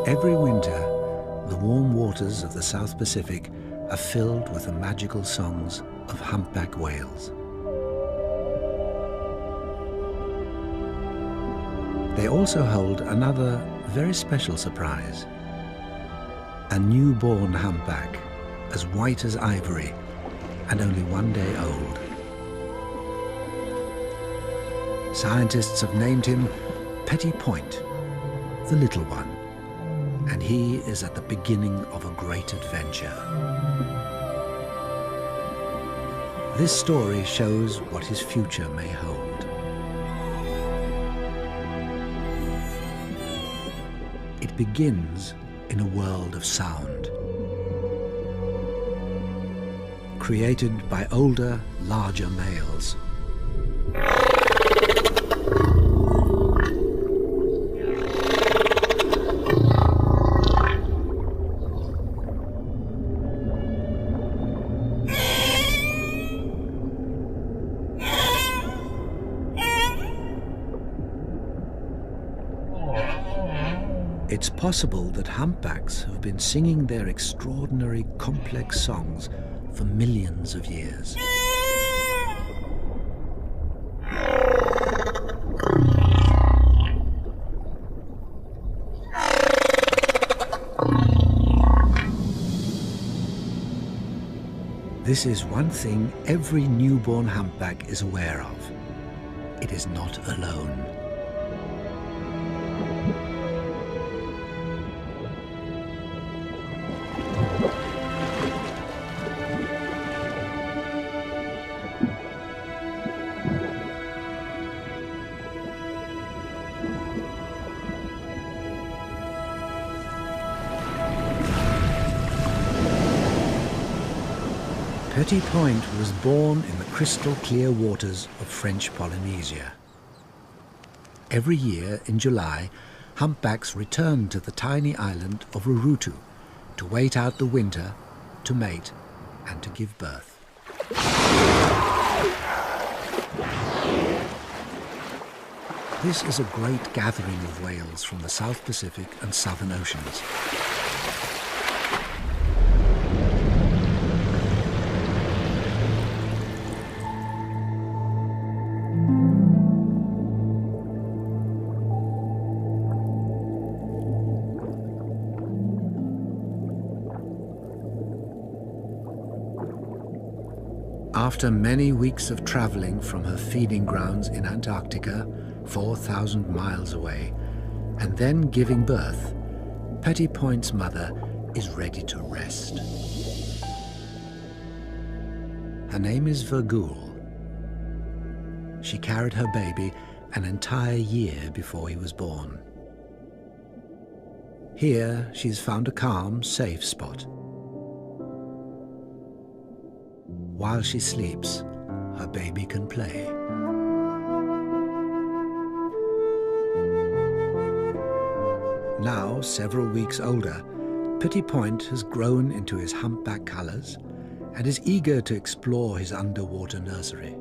Every winter, the warm waters of the South Pacific are filled with the magical songs of humpback whales. They also hold another very special surprise. A newborn humpback, as white as ivory and only 1 day old. Scientists have named him Petit Point, the little one. And he is at the beginning of a great adventure. This story shows what his future may hold. It begins in a world of sound, created by older, larger males. It's possible that humpbacks have been singing their extraordinary, complex songs for millions of years. This is one thing every newborn humpback is aware of. It is not alone. Petit Point was born in the crystal-clear waters of French Polynesia. Every year in July, humpbacks return to the tiny island of Rurutu to wait out the winter, to mate, and to give birth. This is a great gathering of whales from the South Pacific and Southern Oceans. After many weeks of traveling from her feeding grounds in Antarctica, 4,000 miles away, and then giving birth, Petit Point's mother is ready to rest. Her name is Virgule. She carried her baby an entire year before he was born. Here, she's found a calm, safe spot. While she sleeps, her baby can play. Now, several weeks older, Petit Point has grown into his humpback colors and is eager to explore his underwater nursery.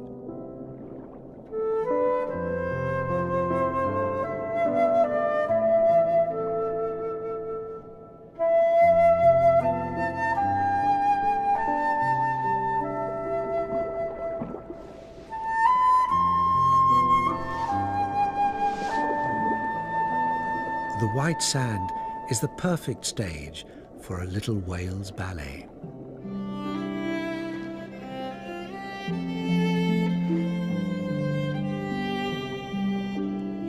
The white sand is the perfect stage for a little whale's ballet.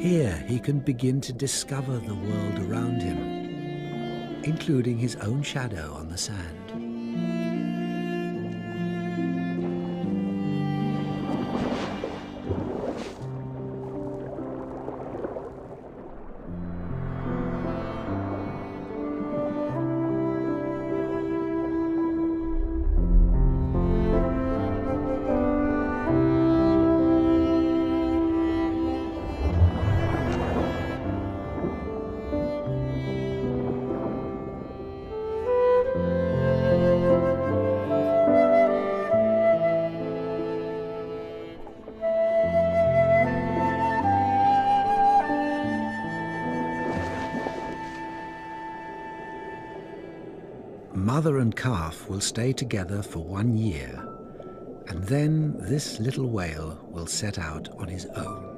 Here he can begin to discover the world around him, including his own shadow on the sand. Mother and calf will stay together for 1 year, and then this little whale will set out on his own.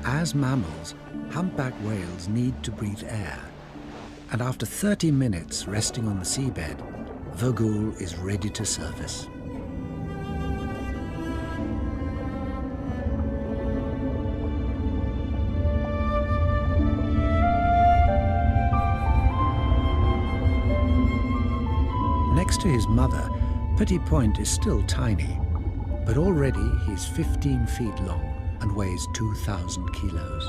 As mammals, humpback whales need to breathe air, and after 30 minutes resting on the seabed, Voyager is ready to surface. Next to his mother, Petit Point is still tiny, but already he's 15 feet long and weighs 2,000 kilos.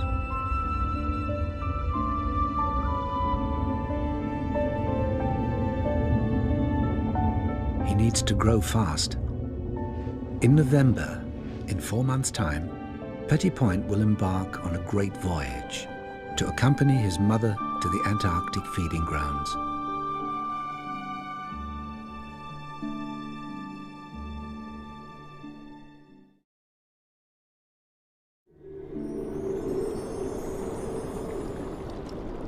He needs to grow fast. In November, in 4 months' time, Petit Point will embark on a great voyage to accompany his mother to the Antarctic feeding grounds.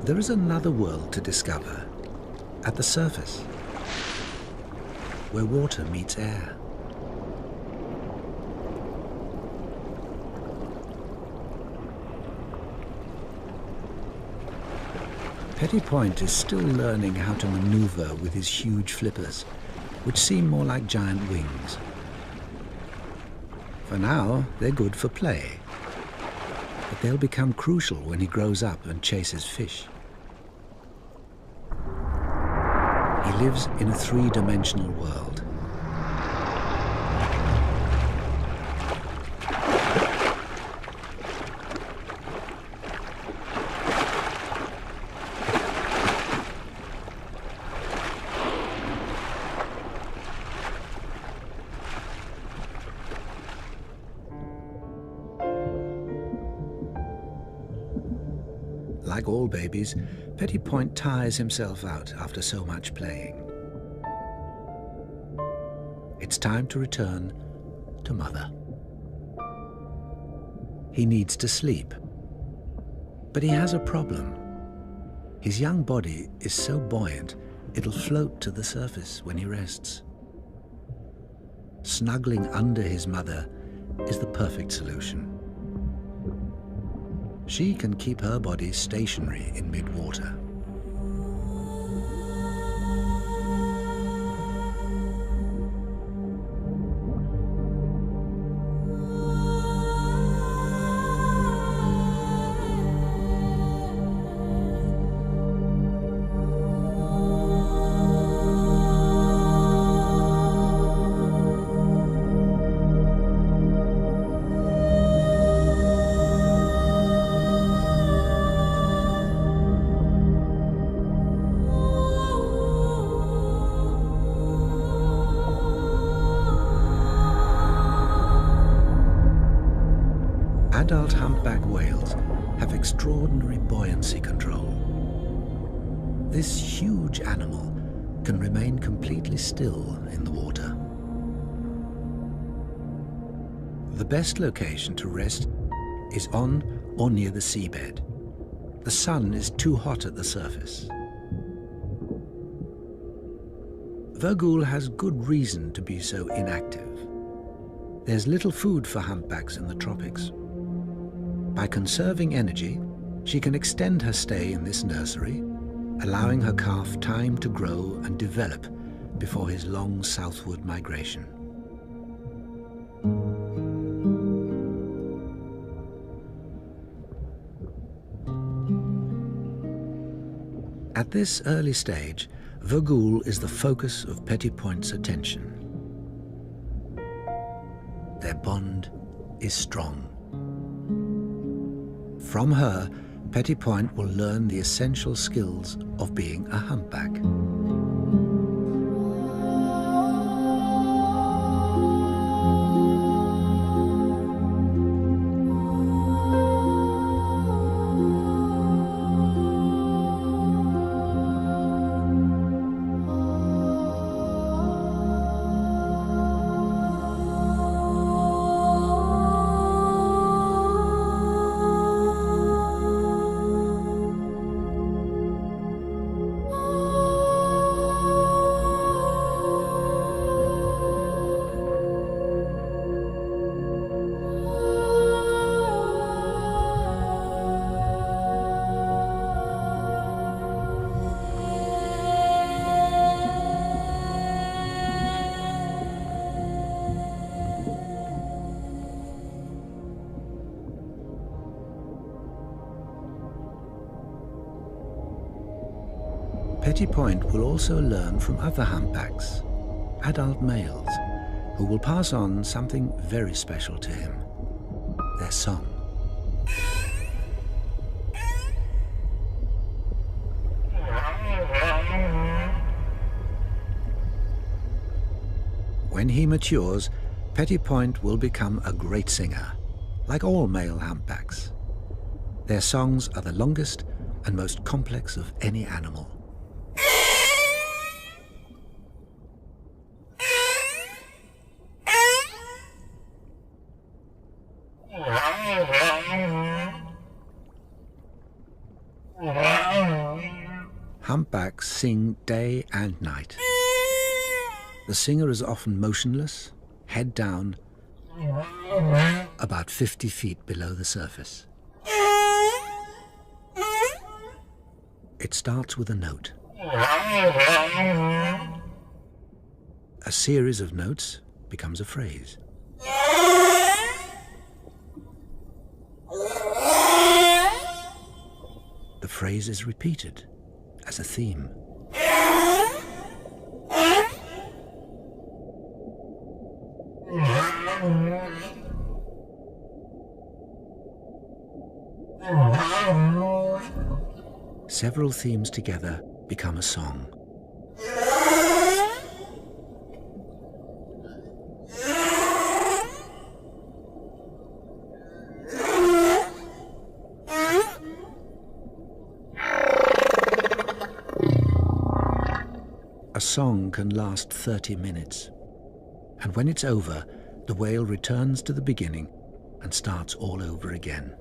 There is another world to discover, at the surface, where water meets air. Petit Point is still learning how to maneuver with his huge flippers, which seem more like giant wings. For now, they're good for play, but they'll become crucial when he grows up and chases fish. He lives in a 3-dimensional world. Like all babies, Petit Point tires himself out after so much playing. It's time to return to Mother. He needs to sleep, but he has a problem. His young body is so buoyant, it'll float to the surface when he rests. Snuggling under his mother is the perfect solution. She can keep her body stationary in mid-water. Adult humpback whales have extraordinary buoyancy control. This huge animal can remain completely still in the water. The best location to rest is on or near the seabed. The sun is too hot at the surface. Voyager has good reason to be so inactive. There's little food for humpbacks in the tropics. By conserving energy, she can extend her stay in this nursery, allowing her calf time to grow and develop before his long southward migration. At this early stage, Voyager is the focus of Petit Point's attention. Their bond is strong. From her, Petit Point will learn the essential skills of being a humpback. Petty Point will also learn from other humpbacks, adult males, who will pass on something very special to him, their song. When he matures, Petty Point will become a great singer, like all male humpbacks. Their songs are the longest and most complex of any animal. Humpbacks sing day and night. The singer is often motionless, head down, about 50 feet below the surface. It starts with a note. A series of notes becomes a phrase. The phrase is repeated as a theme. Several themes together become a song. A song can last 30 minutes, and when it's over, the whale returns to the beginning and starts all over again.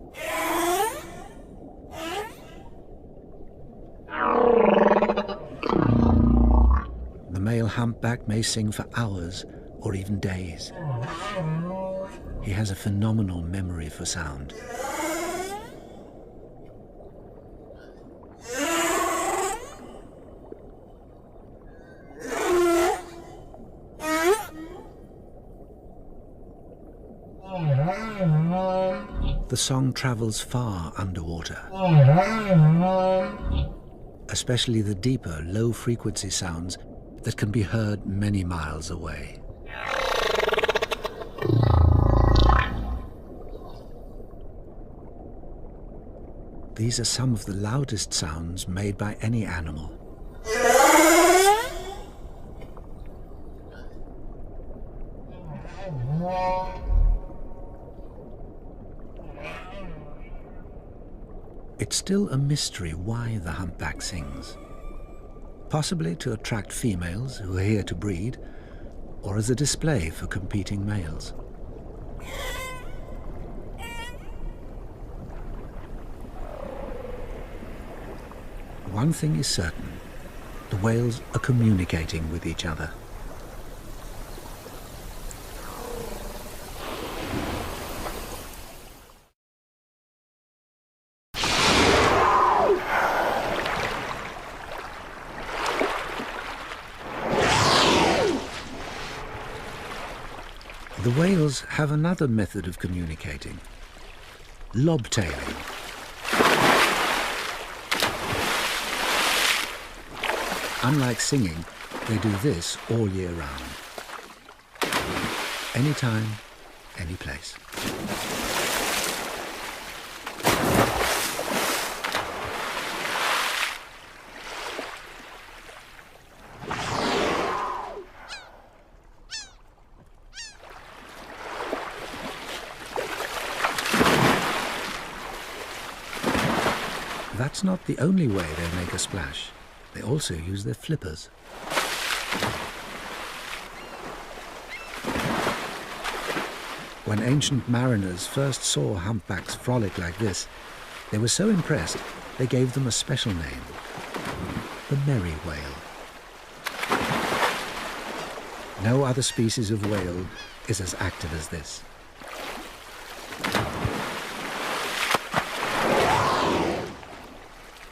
The male humpback may sing for hours or even days. He has a phenomenal memory for sound. The song travels far underwater, especially the deeper, low-frequency sounds that can be heard many miles away. These are some of the loudest sounds made by any animal. It's still a mystery why the humpback sings. Possibly to attract females who are here to breed, or as a display for competing males. One thing is certain, the whales are communicating with each other. The whales have another method of communicating, lobtailing. Unlike singing, they do this all year round. Anytime, any place. That's not the only way they make a splash. They also use their flippers. When ancient mariners first saw humpbacks frolic like this, they were so impressed they gave them a special name, the merry whale. No other species of whale is as active as this.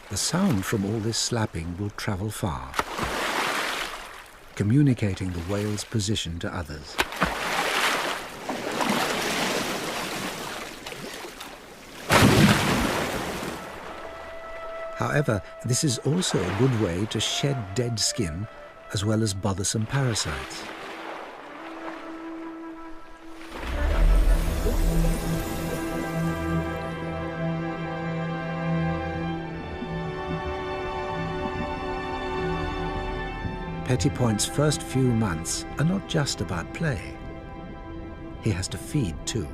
The sound from all this slapping will travel far, communicating the whale's position to others. However, this is also a good way to shed dead skin as well as bothersome parasites. Petty Point's first few months are not just about play. He has to feed too.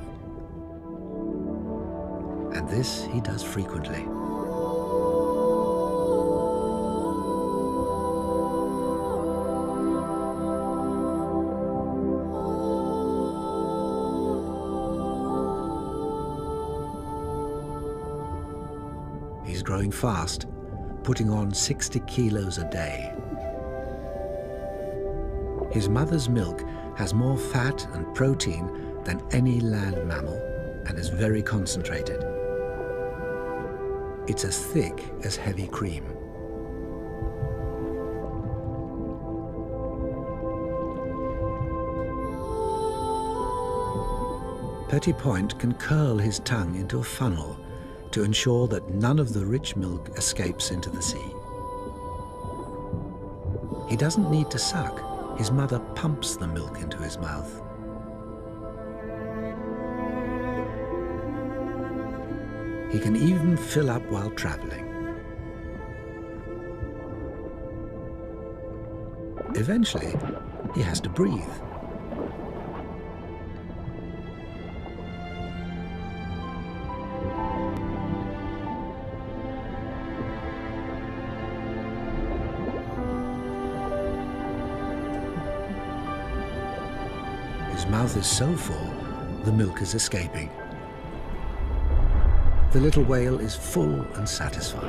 And this he does frequently. He's growing fast, putting on 60 kilos a day. His mother's milk has more fat and protein than any land mammal and is very concentrated. It's as thick as heavy cream. Petty Point can curl his tongue into a funnel to ensure that none of the rich milk escapes into the sea. He doesn't need to suck. His mother pumps the milk into his mouth. He can even fill up while traveling. Eventually, he has to breathe. His mouth is so full, the milk is escaping. The little whale is full and satisfied.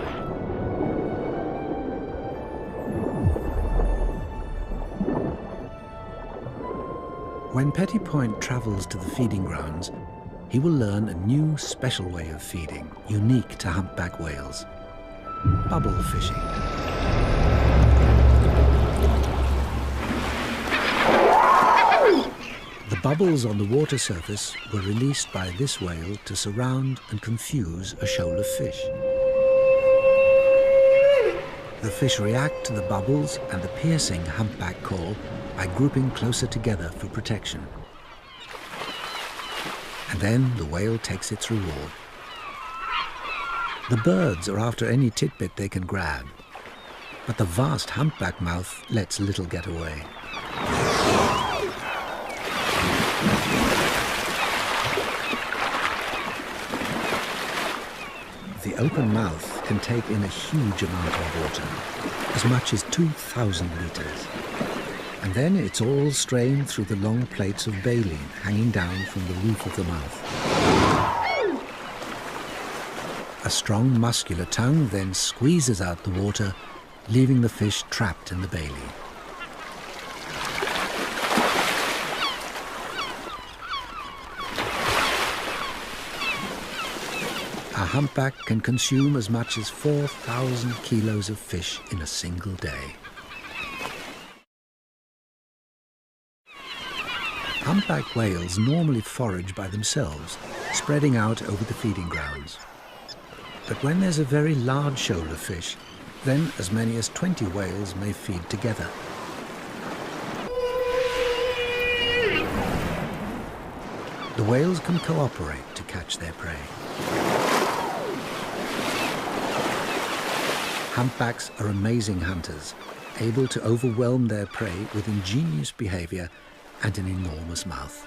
When Petty Point travels to the feeding grounds, he will learn a new special way of feeding, unique to humpback whales: bubble fishing. The bubbles on the water surface were released by this whale to surround and confuse a shoal of fish. The fish react to the bubbles and the piercing humpback call by grouping closer together for protection. And then the whale takes its reward. The birds are after any tidbit they can grab, but the vast humpback mouth lets little get away. The open mouth can take in a huge amount of water, as much as 2,000 litres. And then it's all strained through the long plates of baleen hanging down from the roof of the mouth. A strong muscular tongue then squeezes out the water, leaving the fish trapped in the baleen. A humpback can consume as much as 4,000 kilos of fish in a single day. Humpback whales normally forage by themselves, spreading out over the feeding grounds. But when there's a very large shoal of fish, then as many as 20 whales may feed together. The whales can cooperate to catch their prey. Humpbacks are amazing hunters, able to overwhelm their prey with ingenious behavior and an enormous mouth.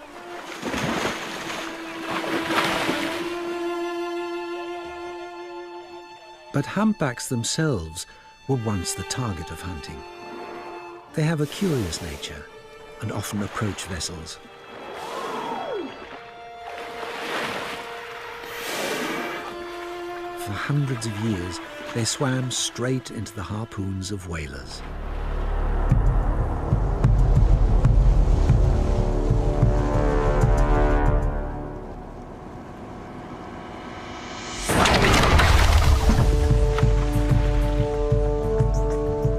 But humpbacks themselves were once the target of hunting. They have a curious nature and often approach vessels. For hundreds of years, they swam straight into the harpoons of whalers.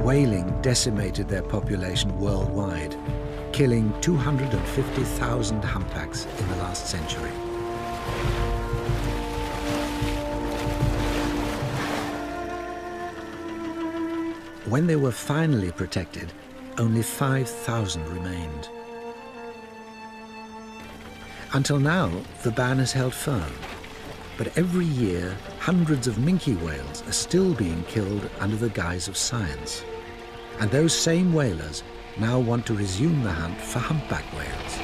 Whaling decimated their population worldwide, killing 250,000 humpbacks in the last century. When they were finally protected, only 5,000 remained. Until now, the ban has held firm. But every year, hundreds of minke whales are still being killed under the guise of science. And those same whalers now want to resume the hunt for humpback whales.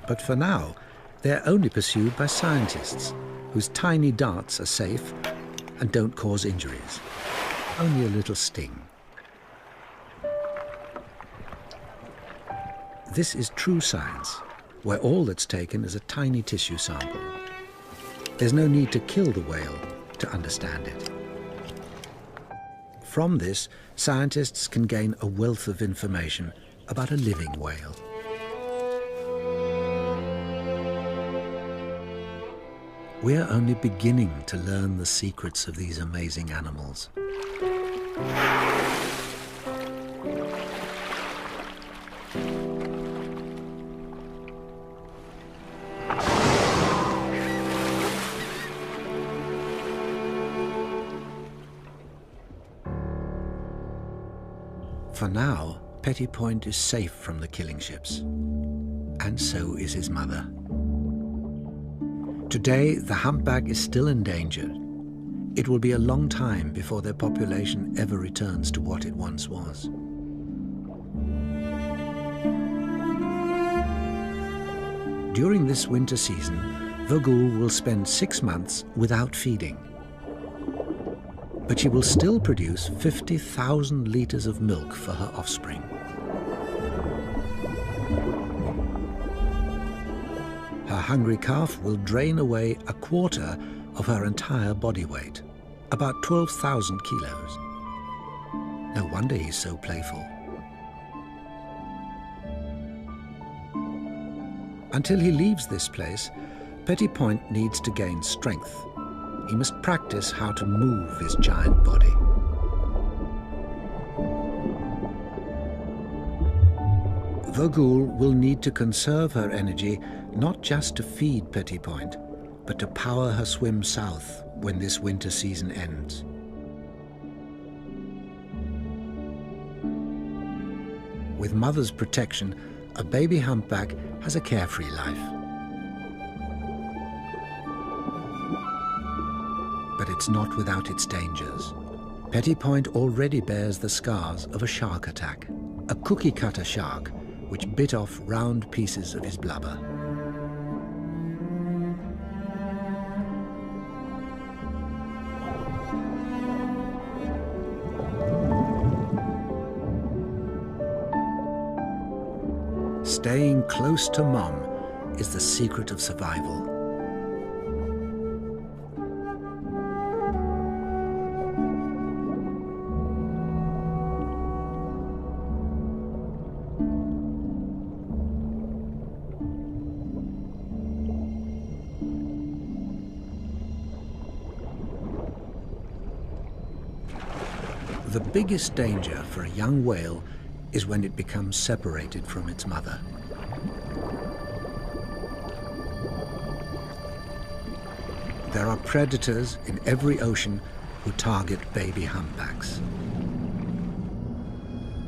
But for now, they're only pursued by scientists, whose tiny darts are safe and don't cause injuries. Only a little sting. This is true science, where all that's taken is a tiny tissue sample. There's no need to kill the whale to understand it. From this, scientists can gain a wealth of information about a living whale. We're only beginning to learn the secrets of these amazing animals. For now, Petit Point is safe from the killing ships, and so is his mother. Today, the humpback is still endangered. It will be a long time before their population ever returns to what it once was. During this winter season, Voyager will spend 6 months without feeding. But she will still produce 50,000 litres of milk for her offspring. Her hungry calf will drain away a quarter of her entire body weight, about 12,000 kilos. No wonder he's so playful. Until he leaves this place, Petit Point needs to gain strength. He must practice how to move his giant body. Voyager will need to conserve her energy not just to feed Petit Point, but to power her swim south when this winter season ends. With mother's protection, a baby humpback has a carefree life. But it's not without its dangers. Petit Point already bears the scars of a shark attack, a cookie-cutter shark which bit off round pieces of his blubber. Staying close to Mom is the secret of survival. The biggest danger for a young whale is when it becomes separated from its mother. There are predators in every ocean who target baby humpbacks,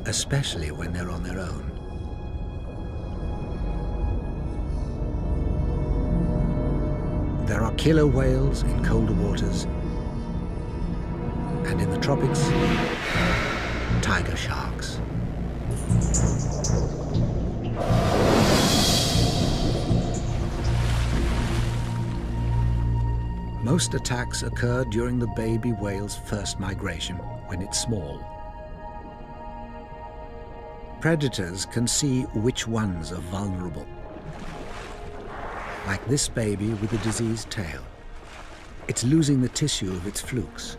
especially when they're on their own. There are killer whales in colder waters, and in the tropics, tiger sharks. Most attacks occur during the baby whale's first migration, when it's small. Predators can see which ones are vulnerable, like this baby with a diseased tail. It's losing the tissue of its flukes,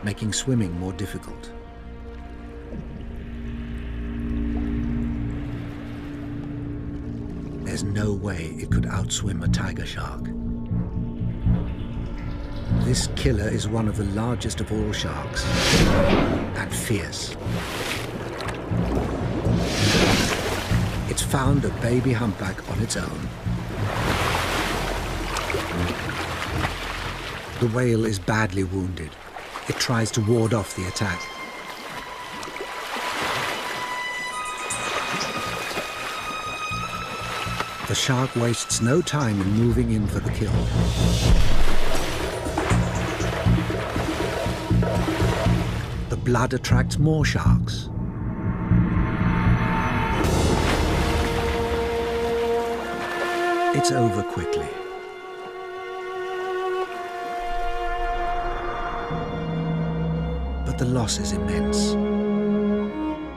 making swimming more difficult. There's no way it could outswim a tiger shark. This killer is one of the largest of all sharks, and fierce. Its found a baby humpback on its own. The whale is badly wounded. It tries to ward off the attack. The shark wastes no time in moving in for the kill. The blood attracts more sharks. It's over quickly. But the loss is immense.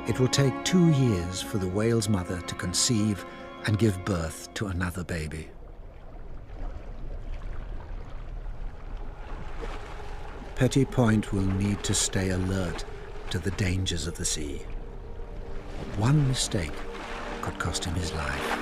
It will take 2 years for the whale's mother to conceive and give birth to another baby. Petty Point will need to stay alert to the dangers of the sea. One mistake could cost him his life.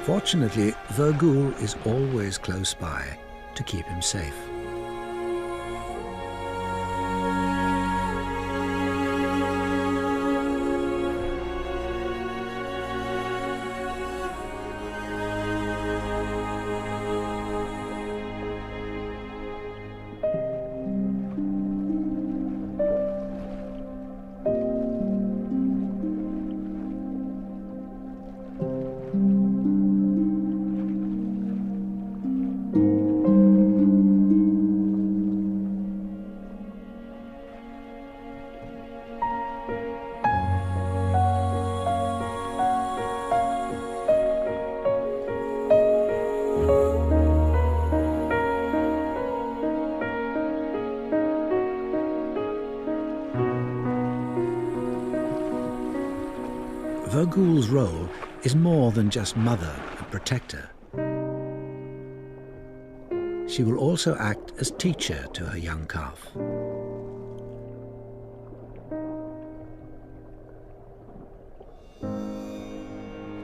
Fortunately, Vergoul is always close by to keep him safe. Vergoul's role is more than just mother and protector. She will also act as teacher to her young calf.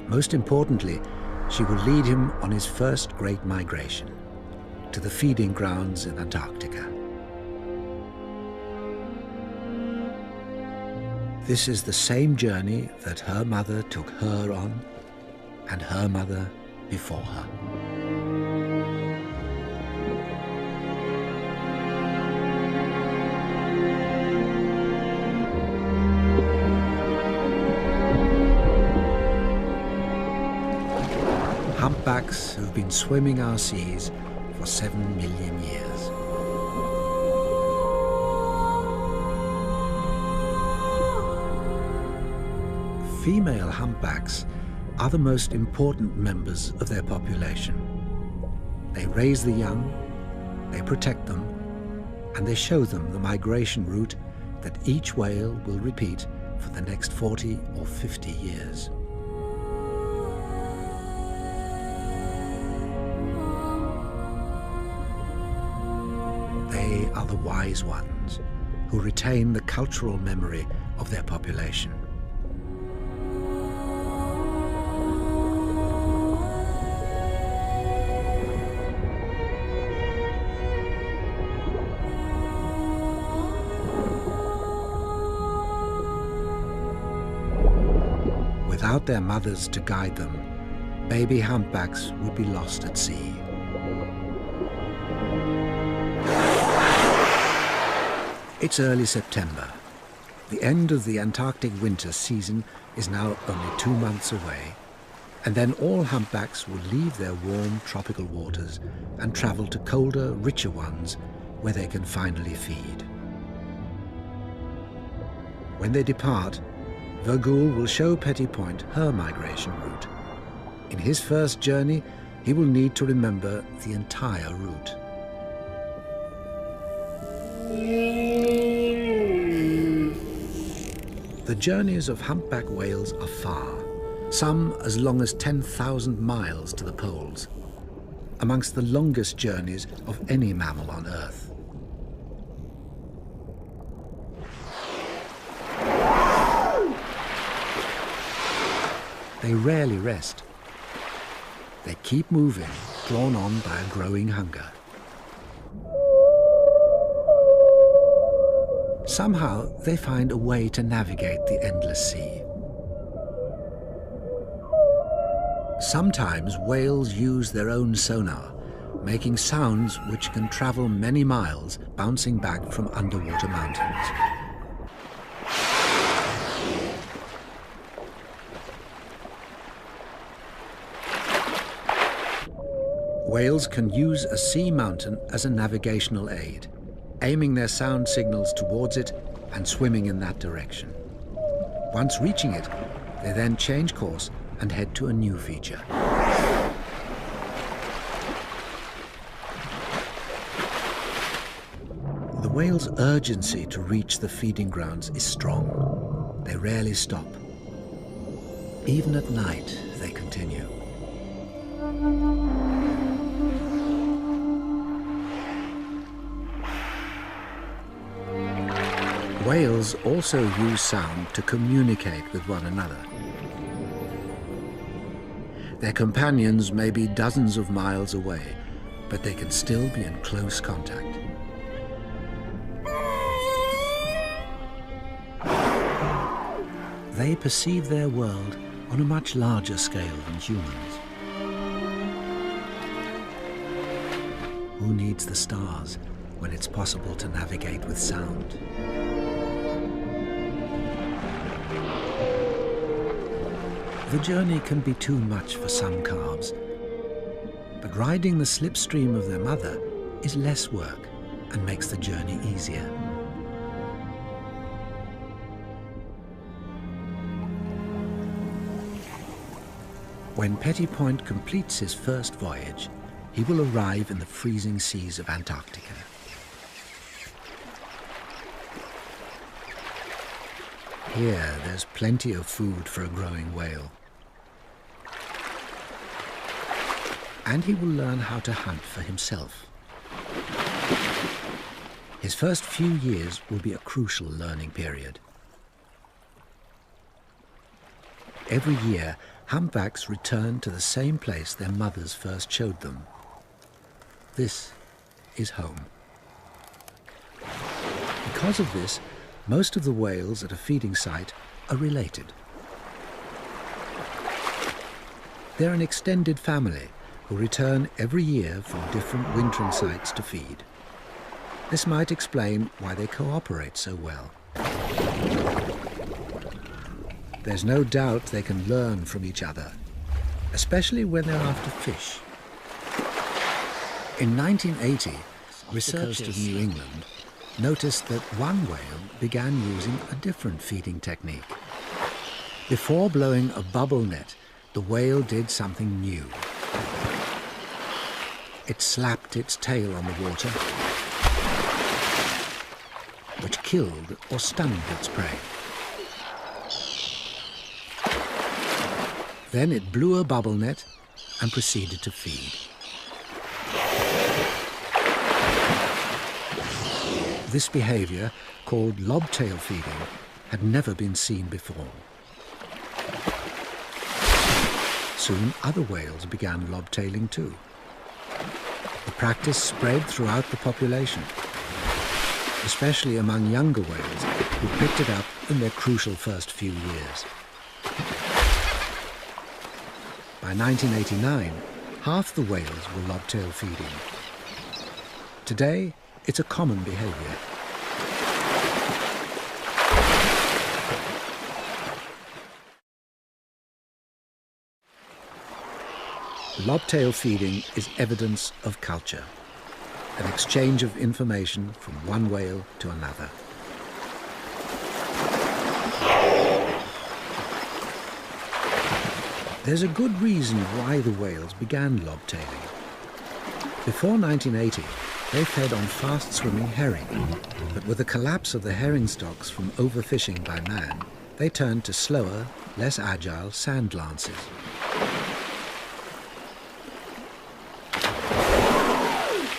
Most importantly, she will lead him on his first great migration to the feeding grounds in Antarctica. This is the same journey that her mother took her on, and her mother before her. Humpbacks have been swimming our seas for 7 million years. Female humpbacks are the most important members of their population. They raise the young, they protect them, and they show them the migration route that each whale will repeat for the next 40 or 50 years. They are the wise ones who retain the cultural memory of their population. Without their mothers to guide them, baby humpbacks would be lost at sea. It's early September. The end of the Antarctic winter season is now only 2 months away, and then all humpbacks will leave their warm tropical waters and travel to colder, richer ones where they can finally feed. When they depart, Vergoul will show Petty Point her migration route. In his first journey, he will need to remember the entire route. The journeys of humpback whales are far, some as long as 10,000 miles to the poles, amongst the longest journeys of any mammal on Earth. They rarely rest. They keep moving, drawn on by a growing hunger. Somehow, they find a way to navigate the endless sea. Sometimes whales use their own sonar, making sounds which can travel many miles, bouncing back from underwater mountains. Whales can use a sea mountain as a navigational aid, aiming their sound signals towards it and swimming in that direction. Once reaching it, they then change course and head to a new feature. The whale's urgency to reach the feeding grounds is strong. They rarely stop. Even at night, they continue. Whales also use sound to communicate with one another. Their companions may be dozens of miles away, but they can still be in close contact. They perceive their world on a much larger scale than humans. Who needs the stars when it's possible to navigate with sound? The journey can be too much for some calves, but riding the slipstream of their mother is less work and makes the journey easier. When Petit Point completes his first voyage, he will arrive in the freezing seas of Antarctica. Here, there's plenty of food for a growing whale. And he will learn how to hunt for himself. His first few years will be a crucial learning period. Every year, humpbacks return to the same place their mothers first showed them. This is home. Because of this, most of the whales at a feeding site are related. They're an extended family who return every year from different wintering sites to feed. This might explain why they cooperate so well. There's no doubt they can learn from each other, especially when they're after fish. In 1980, researchers of New England noticed that one whale began using a different feeding technique. Before blowing a bubble net, the whale did something new. It slapped its tail on the water, which killed or stunned its prey. Then it blew a bubble net and proceeded to feed. This behavior, called lobtail feeding, had never been seen before. Soon other whales began lobtailing too. The practice spread throughout the population, especially among younger whales who picked it up in their crucial first few years. By 1989, half the whales were lobtail feeding. Today, it's a common behavior. Lobtail feeding is evidence of culture, an exchange of information from one whale to another. There's a good reason why the whales began lobtailing. Before 1980, they fed on fast-swimming herring, but with the collapse of the herring stocks from overfishing by man, they turned to slower, less agile sand lances.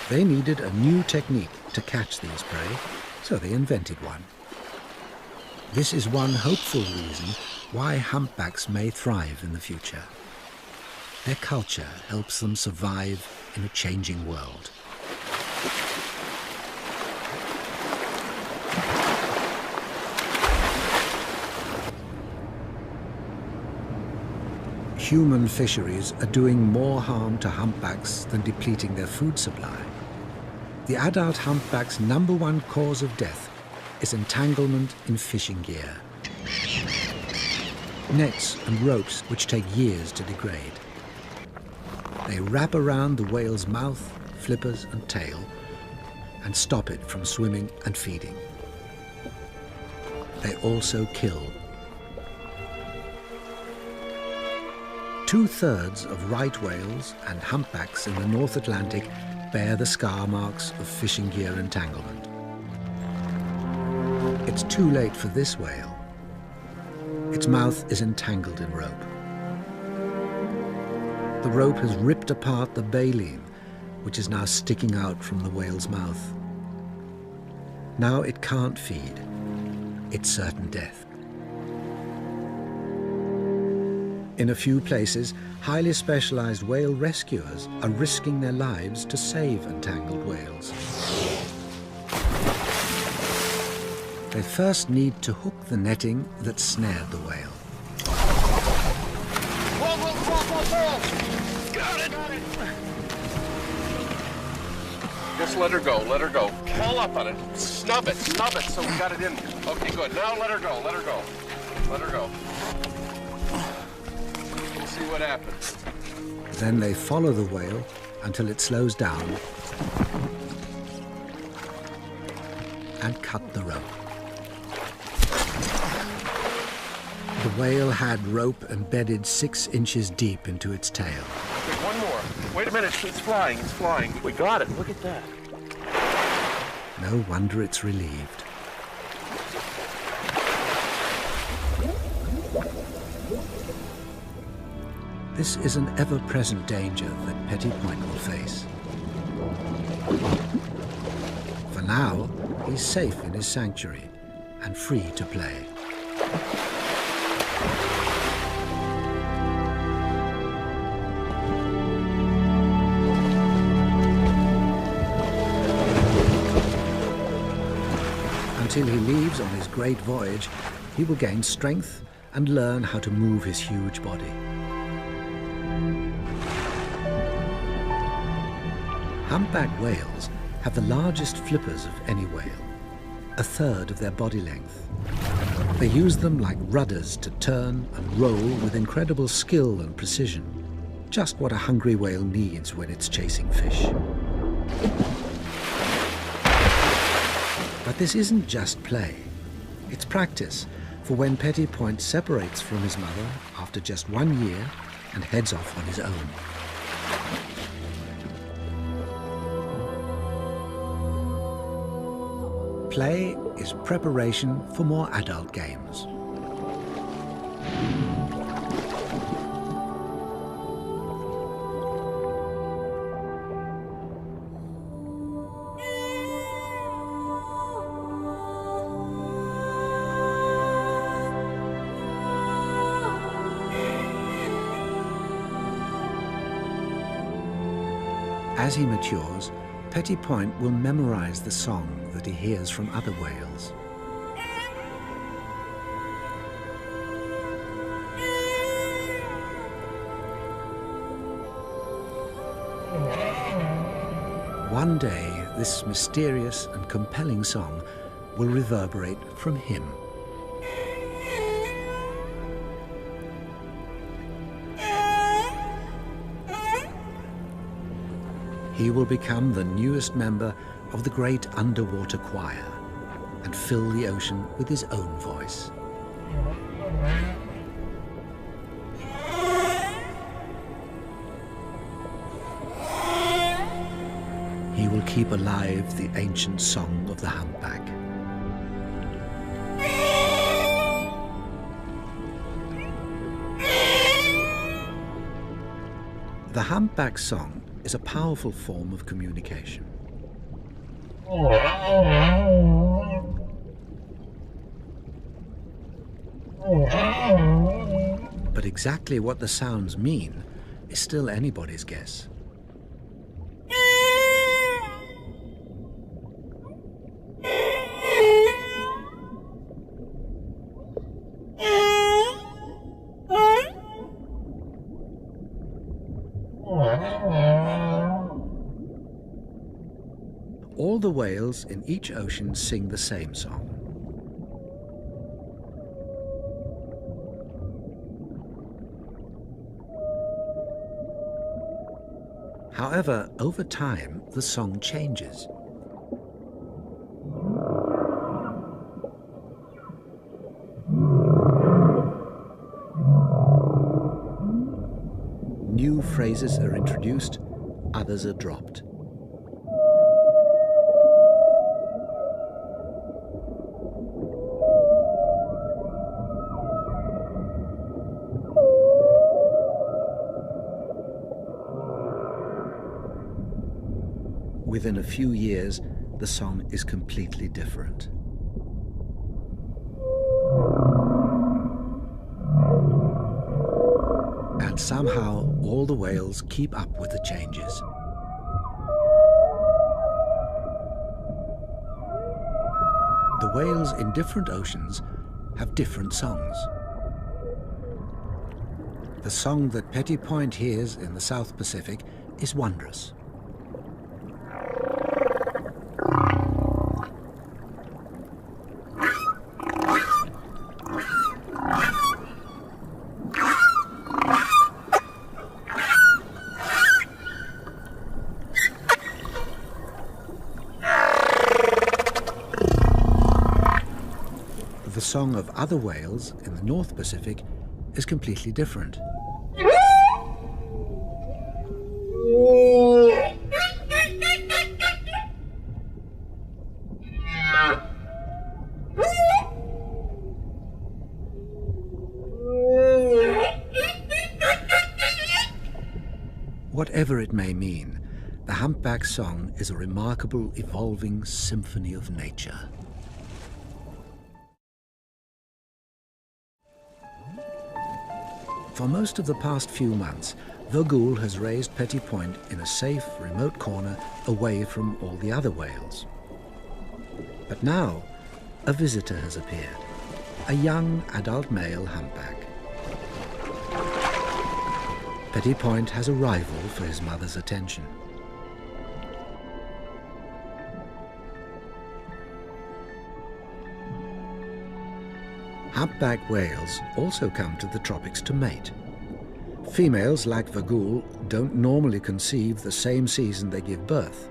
They needed a new technique to catch these prey, so they invented one. This is one hopeful reason why humpbacks may thrive in the future. Their culture helps them survive in a changing world. Human fisheries are doing more harm to humpbacks than depleting their food supply. The adult humpback's #1 cause of death is entanglement in fishing gear. Nets and ropes which take years to degrade. They wrap around the whale's mouth, flippers and tail and stop it from swimming and feeding. They also kill. 2/3 of right whales and humpbacks in the North Atlantic bear the scar marks of fishing gear entanglement. It's too late for this whale. Its mouth is entangled in rope. The rope has ripped apart the baleen, which is now sticking out from the whale's mouth. Now it can't feed. It's certain death. In a few places, highly specialized whale rescuers are risking their lives to save entangled whales. They first need to hook the netting that snared the whale. Got it! Just let her go, let her go. Pull up on it. Snub it, so we got it in. Okay, good. Now let her go, let her go. Let her go. We'll see what happens. Then they follow the whale until it slows down and cut the rope. The whale had rope embedded 6 inches deep into its tail. Okay, one more. Wait a minute, it's flying, it's flying. We got it, look at that. No wonder it's relieved. This is an ever-present danger that Petit Point will face. For now, he's safe in his sanctuary and free to play. Until he leaves on his great voyage, he will gain strength and learn how to move his huge body. Humpback whales have the largest flippers of any whale, 1/3 of their body length. They use them like rudders to turn and roll with incredible skill and precision, just what a hungry whale needs when it's chasing fish. But this isn't just play. It's practice for when Petit Point separates from his mother after just 1 year and heads off on his own. Play is preparation for more adult games. As he matures, Petit Point will memorize the song that he hears from other whales. One day, this mysterious and compelling song will reverberate from him. He will become the newest member of the great underwater choir and fill the ocean with his own voice. He will keep alive the ancient song of the humpback. The humpback song is a powerful form of communication. But exactly what the sounds mean is still anybody's guess. All the whales in each ocean sing the same song. However, over time, the song changes. New phrases are introduced, others are dropped. Within a few years, the song is completely different. And somehow, all the whales keep up with the changes. The whales in different oceans have different songs. The song that Petty Point hears in the South Pacific is wondrous. The song of other whales in the North Pacific is completely different. Whatever it may mean, the humpback song is a remarkable, evolving symphony of nature. For most of the past few months, Voyager has raised Petty Point in a safe, remote corner away from all the other whales. But now, a visitor has appeared, a young adult male humpback. Petty Point has a rival for his mother's attention. Humpback whales also come to the tropics to mate. Females, like Voyager, don't normally conceive the same season they give birth,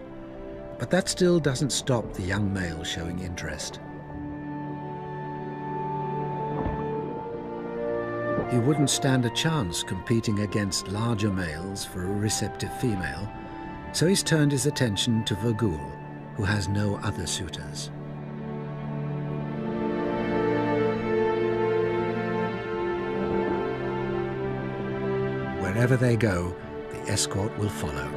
but that still doesn't stop the young male showing interest. He wouldn't stand a chance competing against larger males for a receptive female, so he's turned his attention to Voyager, who has no other suitors. Wherever they go, the escort will follow.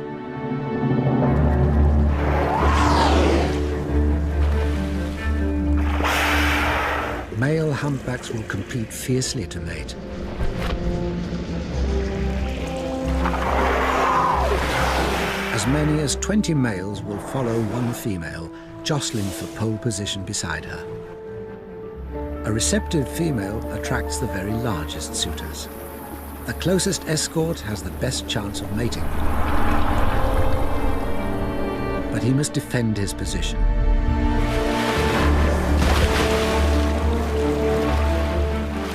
Male humpbacks will compete fiercely to mate. As many as 20 males will follow one female, jostling for pole position beside her. A receptive female attracts the very largest suitors. The closest escort has the best chance of mating. But he must defend his position.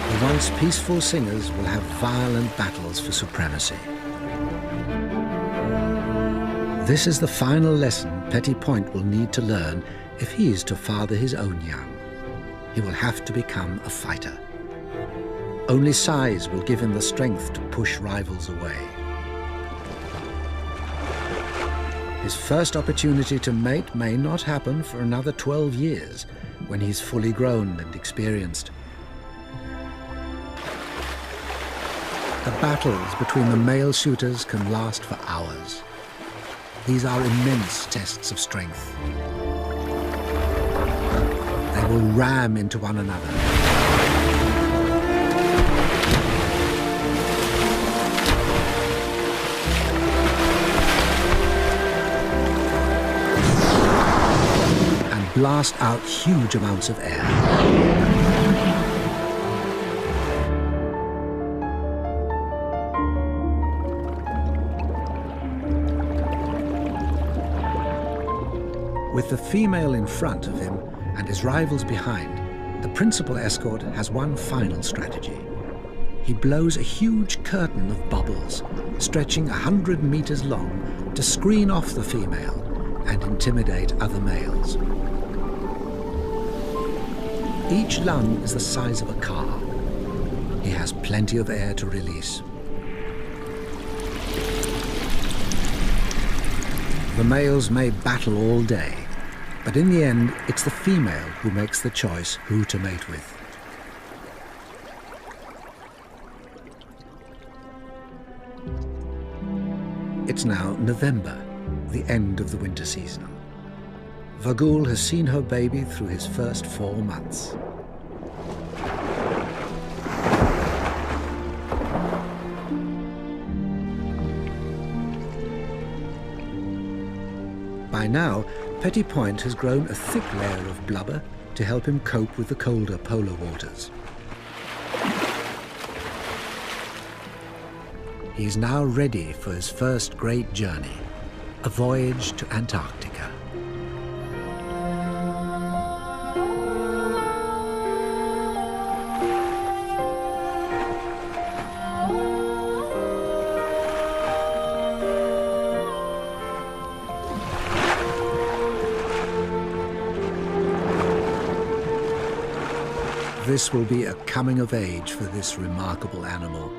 The once peaceful singers will have violent battles for supremacy. This is the final lesson Petty Point will need to learn if he is to father his own young. He will have to become a fighter. Only size will give him the strength to push rivals away. His first opportunity to mate may not happen for another 12 years, when he's fully grown and experienced. The battles between the male suitors can last for hours. These are immense tests of strength. They will ram into one another. And blast out huge amounts of air. With the female in front of him and his rivals behind, the principal escort has one final strategy. He blows a huge curtain of bubbles, stretching 100 meters long, to screen off the female and intimidate other males. Each lung is the size of a car. He has plenty of air to release. The males may battle all day, but in the end, it's the female who makes the choice who to mate with. It's now November, the end of the winter season. Vagul has seen her baby through his first 4 months. By now, Petit Point has grown a thick layer of blubber to help him cope with the colder polar waters. He's now ready for his first great journey, a voyage to Antarctica. This will be a coming of age for this remarkable animal.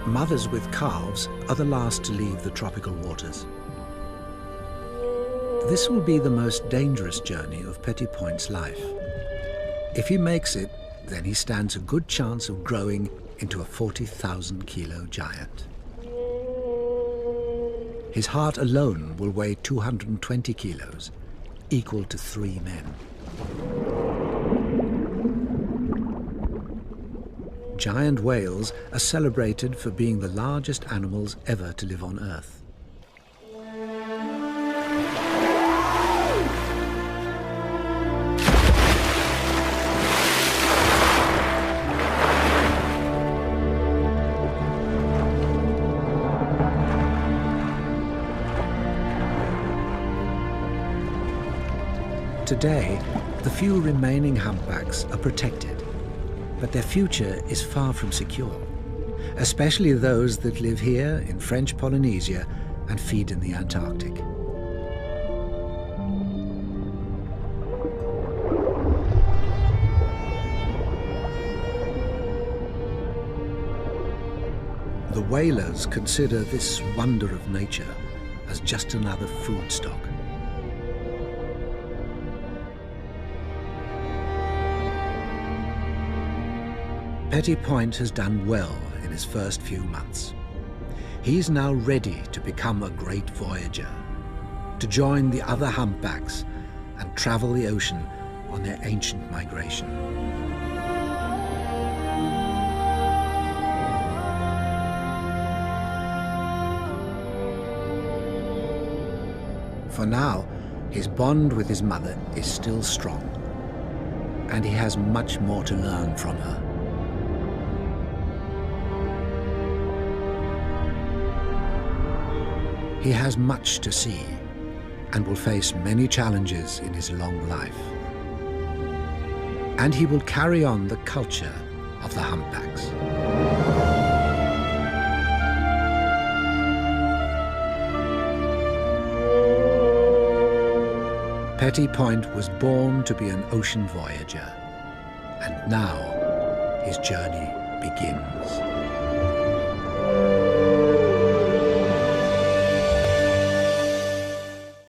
Mothers with calves are the last to leave the tropical waters. This will be the most dangerous journey of Petit Point's life. If he makes it, then he stands a good chance of growing into a 40,000-kilo giant. His heart alone will weigh 220 kilos, equal to 3 men. Giant whales are celebrated for being the largest animals ever to live on Earth. Today, the few remaining humpbacks are protected, but their future is far from secure, especially those that live here in French Polynesia and feed in the Antarctic. The whalers consider this wonder of nature as just another food stock. Petit Point has done well in his first few months. He's now ready to become a great voyager, to join the other humpbacks and travel the ocean on their ancient migration. For now, his bond with his mother is still strong, and he has much more to learn from her. He has much to see and will face many challenges in his long life. And he will carry on the culture of the humpbacks. Petit Point was born to be an ocean voyager, and now his journey begins.